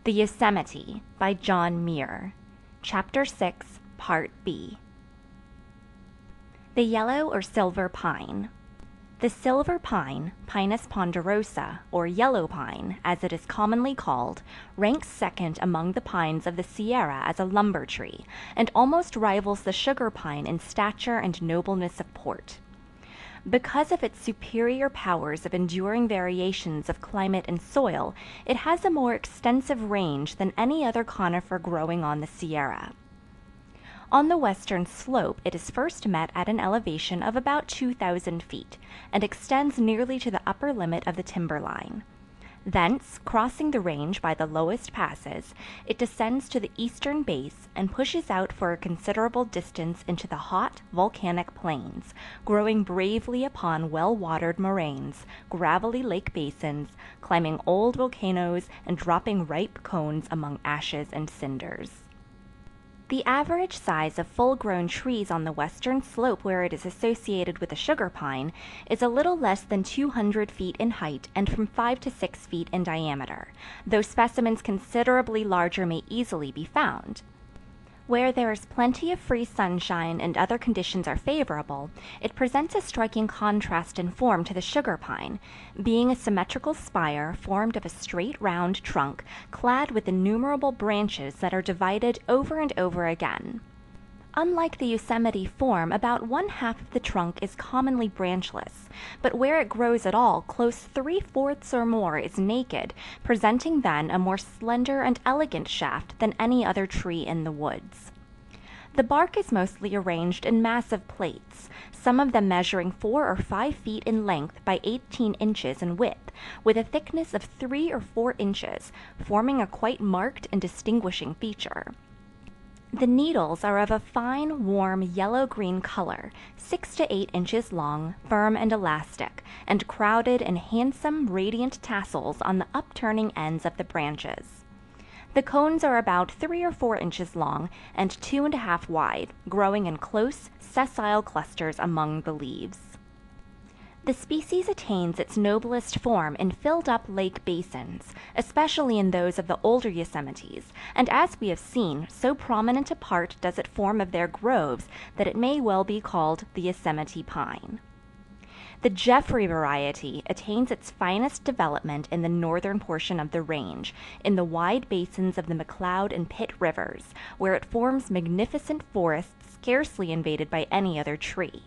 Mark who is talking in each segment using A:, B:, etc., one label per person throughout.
A: The Yosemite by John Muir. Chapter 6, Part B. The Yellow or Silver Pine. The silver pine, Pinus ponderosa, or yellow pine, as it is commonly called, ranks second among the pines of the Sierra as a lumber tree, and almost rivals the sugar pine in stature and nobleness of port. Because of its superior powers of enduring variations of climate and soil, it has a more extensive range than any other conifer growing on the Sierra. On the western slope it is first met at an elevation of about 2,000 feet, and extends nearly to the upper limit of the timberline. Thence, crossing the range by the lowest passes, it descends to the eastern base and pushes out for a considerable distance into the hot, volcanic plains, growing bravely upon well-watered moraines, gravelly lake basins, climbing old volcanoes, and dropping ripe cones among ashes and cinders. The average size of full-grown trees on the western slope where it is associated with the sugar pine is a little less than 200 feet in height and from 5 to 6 feet in diameter, though specimens considerably larger may easily be found. Where there is plenty of free sunshine and other conditions are favorable, it presents a striking contrast in form to the sugar pine, being a symmetrical spire formed of a straight round trunk clad with innumerable branches that are divided over and over again. Unlike the Yosemite form, about one-half of the trunk is commonly branchless, but where it grows at all, close 3/4 or more is naked, presenting then a more slender and elegant shaft than any other tree in the woods. The bark is mostly arranged in massive plates, some of them measuring 4 or 5 feet in length by 18 inches in width, with a thickness of 3 or 4 inches, forming a quite marked and distinguishing feature. The needles are of a fine, warm, yellow-green color, 6 to 8 inches long, firm and elastic, and crowded in handsome, radiant tassels on the upturning ends of the branches. The cones are about 3 or 4 inches long and 2½ wide, growing in close, sessile clusters among the leaves. The species attains its noblest form in filled-up lake basins, especially in those of the older Yosemites, and as we have seen, so prominent a part does it form of their groves that it may well be called the Yosemite pine. The Jeffrey variety attains its finest development in the northern portion of the range, in the wide basins of the McCloud and Pitt rivers, where it forms magnificent forests scarcely invaded by any other tree.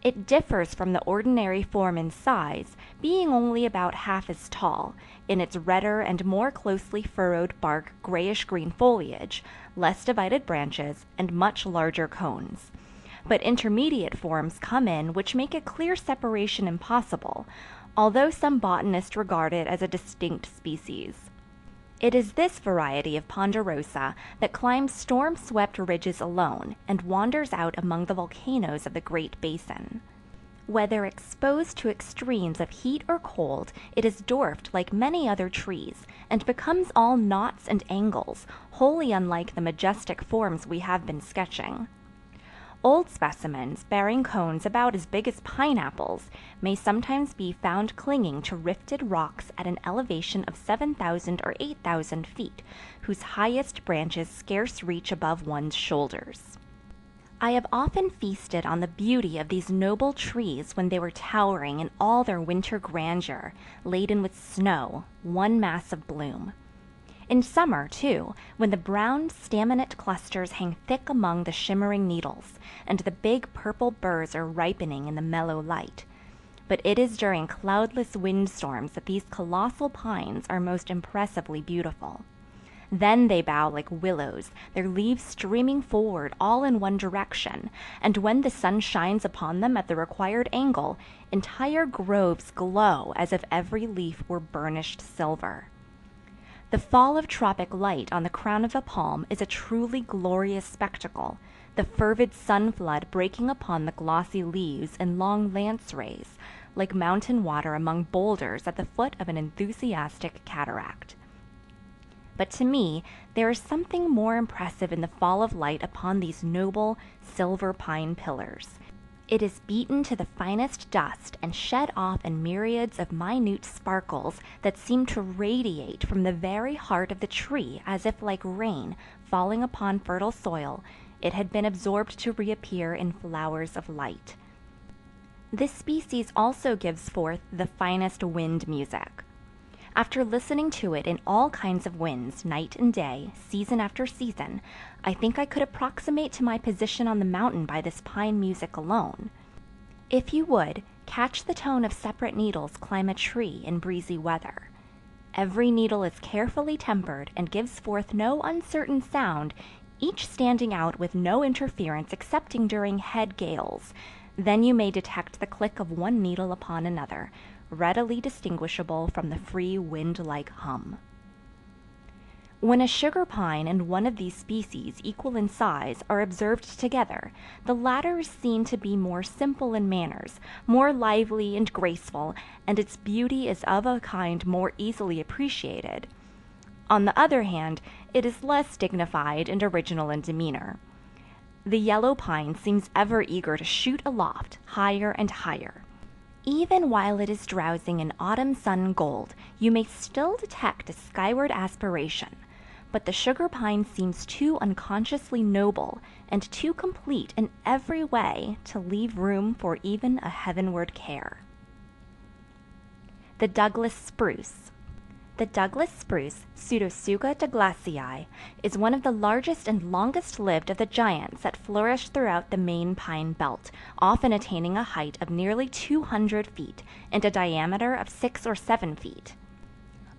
A: It differs from the ordinary form in size, being only about half as tall, in its redder and more closely furrowed bark grayish-green foliage, less divided branches, and much larger cones. But intermediate forms come in which make a clear separation impossible, although some botanists regard it as a distinct species. It is this variety of ponderosa that climbs storm-swept ridges alone and wanders out among the volcanoes of the Great Basin. Whether exposed to extremes of heat or cold, it is dwarfed like many other trees, and becomes all knots and angles, wholly unlike the majestic forms we have been sketching. Old specimens, bearing cones about as big as pineapples, may sometimes be found clinging to rifted rocks at an elevation of 7,000 or 8,000 feet, whose highest branches scarce reach above one's shoulders. I have often feasted on the beauty of these noble trees when they were towering in all their winter grandeur, laden with snow, one mass of bloom. In summer, too, when the brown staminate clusters hang thick among the shimmering needles, and the big purple burrs are ripening in the mellow light. But it is during cloudless windstorms that these colossal pines are most impressively beautiful. Then they bow like willows, their leaves streaming forward all in one direction, and when the sun shines upon them at the required angle, entire groves glow as if every leaf were burnished silver. The fall of tropic light on the crown of a palm is a truly glorious spectacle, the fervid sun flood breaking upon the glossy leaves in long lance rays, like mountain water among boulders at the foot of an enthusiastic cataract. But to me, there is something more impressive in the fall of light upon these noble, silver pine pillars. It is beaten to the finest dust and shed off in myriads of minute sparkles that seem to radiate from the very heart of the tree as if like rain falling upon fertile soil, it had been absorbed to reappear in flowers of light. This species also gives forth the finest wind music. After listening to it in all kinds of winds, night and day, season after season, I think I could approximate to my position on the mountain by this pine music alone. If you would, catch the tone of separate needles climb a tree in breezy weather. Every needle is carefully tempered and gives forth no uncertain sound, each standing out with no interference excepting during head gales. Then you may detect the click of one needle upon another, readily distinguishable from the free wind-like hum. When a sugar pine and one of these species equal in size are observed together, the latter is seen to be more simple in manners, more lively and graceful, and its beauty is of a kind more easily appreciated. On the other hand, it is less dignified and original in demeanor. The yellow pine seems ever eager to shoot aloft, higher and higher. Even while it is drowsing in autumn sun gold, you may still detect a skyward aspiration, but the sugar pine seems too unconsciously noble and too complete in every way to leave room for even a heavenward care. The Douglas spruce. The Douglas spruce, Pseudotsuga douglasii, is one of the largest and longest-lived of the giants that flourish throughout the Maine pine belt, often attaining a height of nearly 200 feet and a diameter of 6 or 7 feet.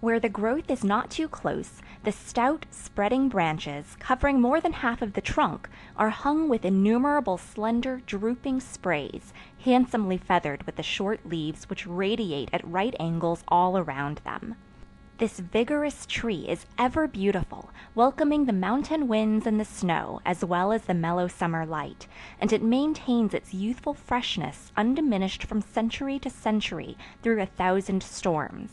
A: Where the growth is not too close, the stout, spreading branches, covering more than half of the trunk, are hung with innumerable slender, drooping sprays, handsomely feathered with the short leaves which radiate at right angles all around them. This vigorous tree is ever beautiful, welcoming the mountain winds and the snow, as well as the mellow summer light, and it maintains its youthful freshness undiminished from century to century through 1,000 storms.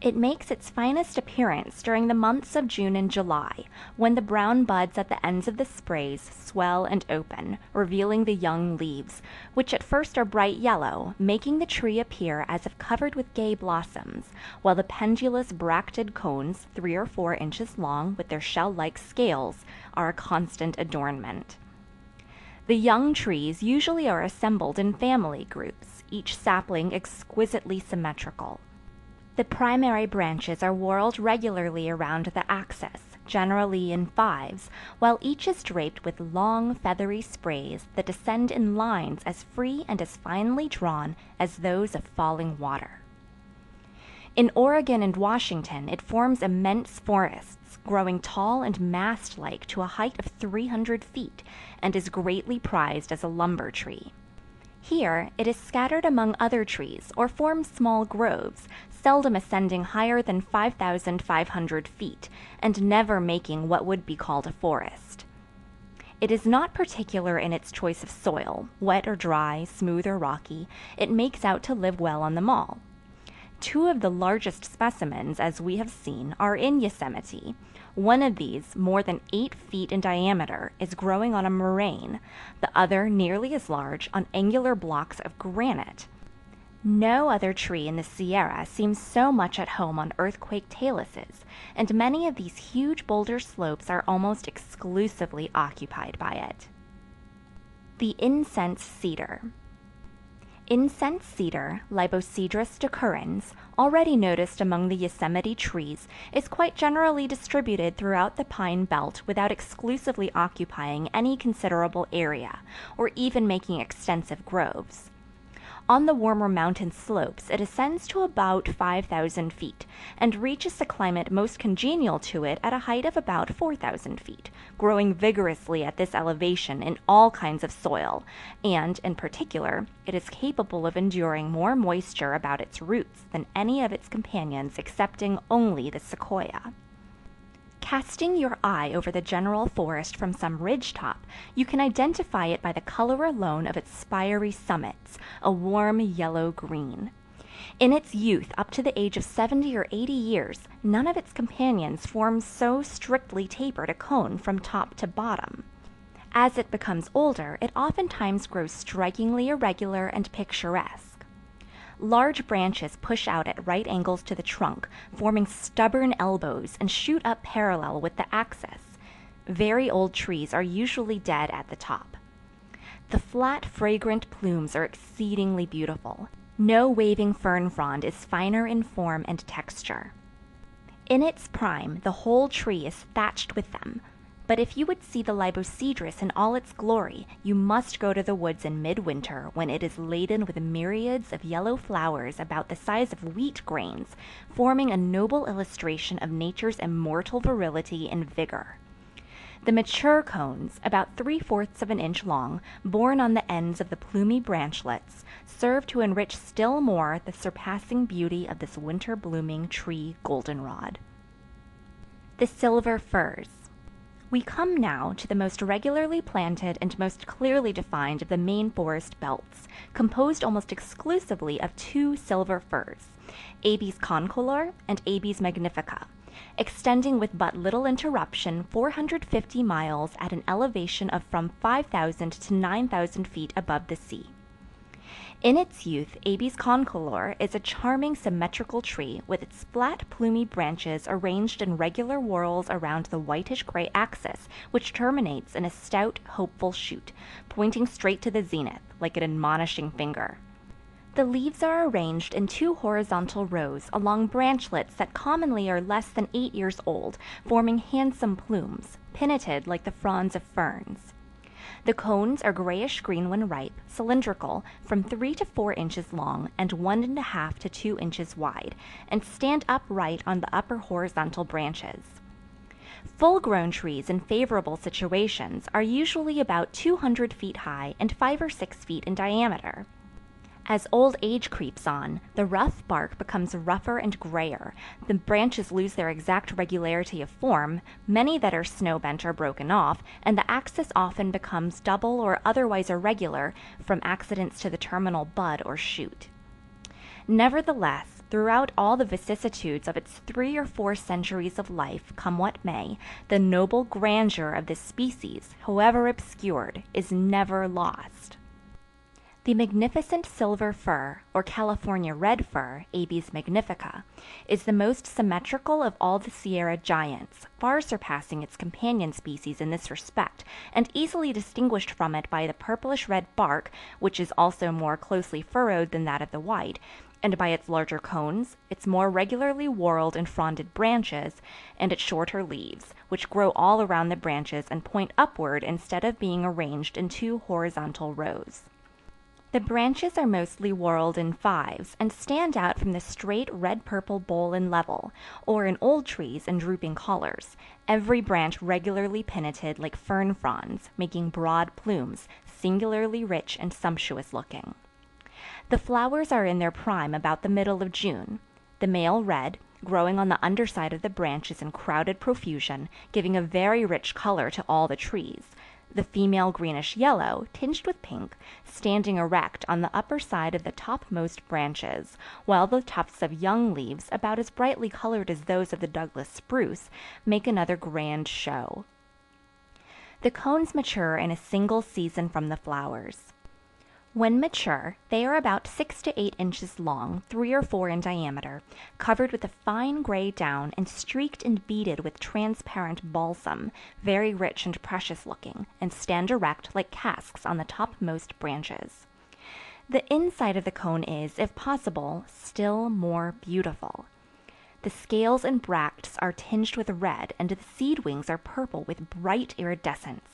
A: It makes its finest appearance during the months of June and July, when the brown buds at the ends of the sprays swell and open, revealing the young leaves, which at first are bright yellow, making the tree appear as if covered with gay blossoms, while the pendulous bracted cones, 3 or 4 inches long with their shell-like scales, are a constant adornment. The young trees usually are assembled in family groups, each sapling exquisitely symmetrical. The primary branches are whorled regularly around the axis, generally in 5s, while each is draped with long, feathery sprays that descend in lines as free and as finely drawn as those of falling water. In Oregon and Washington, it forms immense forests, growing tall and mast-like to a height of 300 feet, and is greatly prized as a lumber tree. Here, it is scattered among other trees or forms small groves, seldom ascending higher than 5,500 feet, and never making what would be called a forest. It is not particular in its choice of soil, wet or dry, smooth or rocky. It makes out to live well on them all. 2 of the largest specimens, as we have seen, are in Yosemite. One of these, more than 8 feet in diameter, is growing on a moraine, the other, nearly as large, on angular blocks of granite. No other tree in the Sierra seems so much at home on earthquake taluses, and many of these huge boulder slopes are almost exclusively occupied by it. The incense cedar. Incense cedar, Libocedrus decurrens, already noticed among the Yosemite trees, is quite generally distributed throughout the pine belt without exclusively occupying any considerable area, or even making extensive groves. On the warmer mountain slopes, it ascends to about 5,000 feet, and reaches the climate most congenial to it at a height of about 4,000 feet, growing vigorously at this elevation in all kinds of soil, and, in particular, it is capable of enduring more moisture about its roots than any of its companions excepting only the sequoia. Casting your eye over the general forest from some ridgetop, you can identify it by the color alone of its spiry summits, a warm yellow-green. In its youth, up to the age of 70 or 80 years, none of its companions forms so strictly tapered a cone from top to bottom. As it becomes older, it oftentimes grows strikingly irregular and picturesque. Large branches push out at right angles to the trunk, forming stubborn elbows and shoot up parallel with the axis. Very old trees are usually dead at the top. The flat, fragrant plumes are exceedingly beautiful. No waving fern frond is finer in form and texture. In its prime, the whole tree is thatched with them, but if you would see the libocedrus in all its glory, you must go to the woods in midwinter when it is laden with myriads of yellow flowers about the size of wheat grains, forming a noble illustration of nature's immortal virility and vigor. The mature cones, about 3/4 of an inch long, borne on the ends of the plumy branchlets, serve to enrich still more the surpassing beauty of this winter-blooming tree goldenrod. The silver firs. We come now to the most regularly planted and most clearly defined of the main forest belts, composed almost exclusively of two silver firs, Abies concolor and Abies magnifica, extending with but little interruption 450 miles at an elevation of from 5,000 to 9,000 feet above the sea. In its youth, Abies concolor is a charming symmetrical tree with its flat plumy branches arranged in regular whorls around the whitish-gray axis, which terminates in a stout, hopeful shoot, pointing straight to the zenith, like an admonishing finger. The leaves are arranged in two horizontal rows along branchlets that commonly are less than 8 years old, forming handsome plumes, pinnated like the fronds of ferns. The cones are grayish-green when ripe, cylindrical, from 3 to 4 inches long and 1½ to 2 inches wide, and stand upright on the upper horizontal branches. Full-grown trees in favorable situations are usually about 200 feet high and 5 or 6 feet in diameter. As old age creeps on, the rough bark becomes rougher and grayer, the branches lose their exact regularity of form, many that are snow-bent are broken off, and the axis often becomes double or otherwise irregular from accidents to the terminal bud or shoot. Nevertheless, throughout all the vicissitudes of its 3 or 4 centuries of life, come what may, the noble grandeur of this species, however obscured, is never lost. The magnificent silver fir, or California red fir, Abies magnifica, is the most symmetrical of all the Sierra giants, far surpassing its companion species in this respect, and easily distinguished from it by the purplish-red bark, which is also more closely furrowed than that of the white, and by its larger cones, its more regularly whorled and fronded branches, and its shorter leaves, which grow all around the branches and point upward instead of being arranged in two horizontal rows. The branches are mostly whorled in fives, and stand out from the straight red-purple bole in level, or in old trees in drooping collars, every branch regularly pinnated like fern fronds, making broad plumes, singularly rich and sumptuous-looking. The flowers are in their prime about the middle of June, the male red, growing on the underside of the branches in crowded profusion, giving a very rich color to all the trees, the female greenish-yellow, tinged with pink, standing erect on the upper side of the topmost branches, while the tufts of young leaves, about as brightly colored as those of the Douglas spruce, make another grand show. The cones mature in a single season from the flowers. When mature, they are about 6 to 8 inches long, 3 or 4 in diameter, covered with a fine gray down and streaked and beaded with transparent balsam, very rich and precious looking, and stand erect like casks on the topmost branches. The inside of the cone is, if possible, still more beautiful. The scales and bracts are tinged with red, and the seed wings are purple with bright iridescence.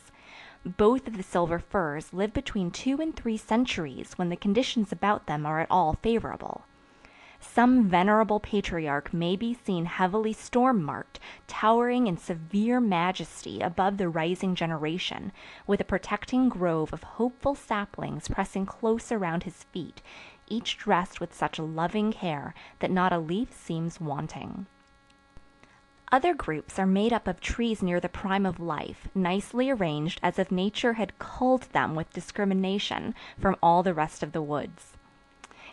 A: Both of the silver firs live between 2 and 3 centuries when the conditions about them are at all favorable. Some venerable patriarch may be seen heavily storm-marked, towering in severe majesty above the rising generation, with a protecting grove of hopeful saplings pressing close around his feet, each dressed with such loving care that not a leaf seems wanting. Other groups are made up of trees near the prime of life, nicely arranged as if nature had culled them with discrimination from all the rest of the woods.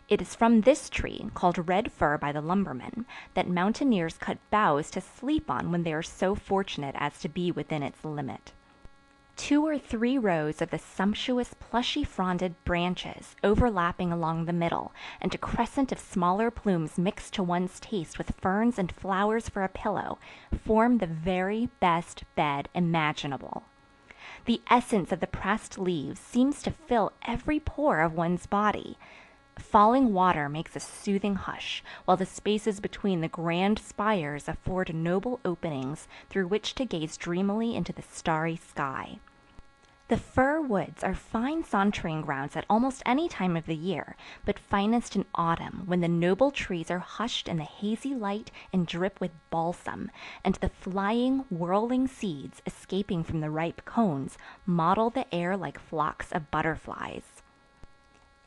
A: It is from this tree, called red fir by the lumbermen, that mountaineers cut boughs to sleep on when they are so fortunate as to be within its limit. 2 or 3 rows of the sumptuous plushy fronded branches overlapping along the middle, and a crescent of smaller plumes mixed to one's taste with ferns and flowers for a pillow, form the very best bed imaginable. The essence of the pressed leaves seems to fill every pore of one's body. Falling water makes a soothing hush, while the spaces between the grand spires afford noble openings through which to gaze dreamily into the starry sky. The fir woods are fine sauntering grounds at almost any time of the year, but finest in autumn, when the noble trees are hushed in the hazy light and drip with balsam, and the flying, whirling seeds escaping from the ripe cones mottle the air like flocks of butterflies.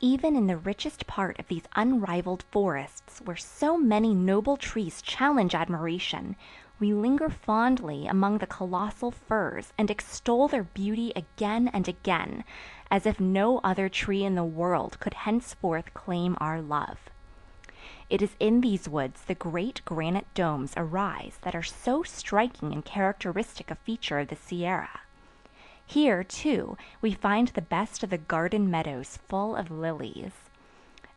A: Even in the richest part of these unrivaled forests, where so many noble trees challenge admiration, we linger fondly among the colossal firs and extol their beauty again and again, as if no other tree in the world could henceforth claim our love. It is in these woods the great granite domes arise that are so striking and characteristic a feature of the Sierra. Here, too, we find the best of the garden meadows full of lilies.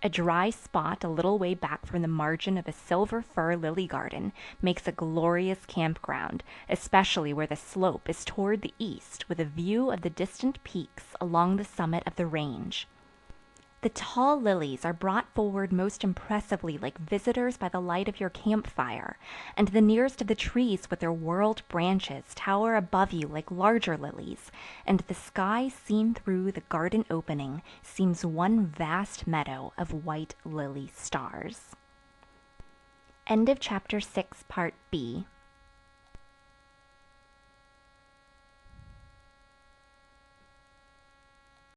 A: A dry spot a little way back from the margin of a silver fir lily garden makes a glorious campground, especially where the slope is toward the east with a view of the distant peaks along the summit of the range. The tall lilies are brought forward most impressively like visitors by the light of your campfire, and the nearest of the trees with their whorled branches tower above you like larger lilies, and the sky seen through the garden opening seems one vast meadow of white lily stars. End of Chapter 6, Part B.